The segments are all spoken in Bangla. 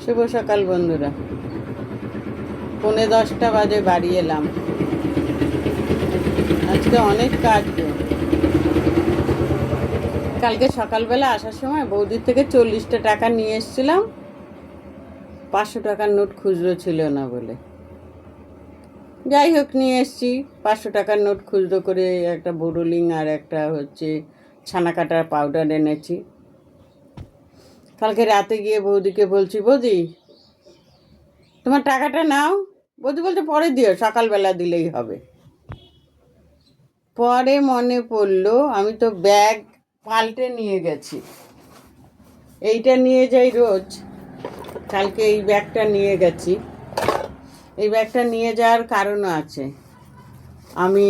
শুভ সকাল বন্ধুরা। 10:45 বাজে বাড়ি এলাম। আজকে অনেক কাজ। কালকে সকালবেলা আসার সময় বৌদির থেকে 40টা টাকা নিয়ে এসেছিলাম। 500 টাকার নোট খুচরো ছিল না বলে, যাই হোক নিয়ে এসছি। 500 টাকার নোট খুচরো করে একটা বোরোলিং আর একটা ছানা কাটার পাউডার এনেছি। কালকে রাতে গিয়ে বৌদিকে বলছি, বৌদি তোমার টাকাটা নাও। বৌদি বলতে পরে দিও, সকালবেলা দিলেই হবে। পরে মনে পড়লো আমি তো ব্যাগ পাল্টে নিয়ে গেছি। এইটা নিয়ে যাই রোজ, কালকে এই ব্যাগটা নিয়ে গেছি। এই ব্যাগটা নিয়ে যাওয়ার কারণও আছে। আমি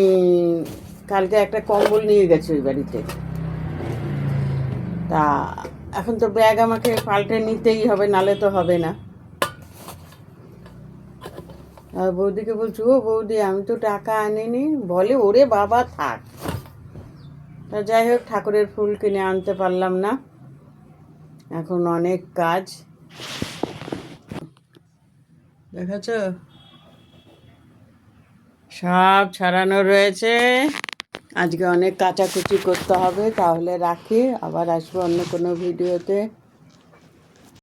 কালকে একটা কম্বল নিয়ে গেছি ওই বাড়িতে। তা এখন তো ব্যাগ আমাকে পাল্টে নিতেই হবে, নালে তো হবে না। আর বৌদিকে বলছি, ও বৌদি আমি তো টাকা আনিনি। বলে, ওরে বাবা থাক। তা যাই হোক, ঠাকুরের ফুল কিনে আনতে পারলাম না। এখন অনেক কাজ। দেখেছ, সব ছাড়ানো রয়েছে। আজকে অনেক কাচাকুচি করতে হবে। তাহলে রাখি, আবার আসবো অন্য কোনো ভিডিওতে।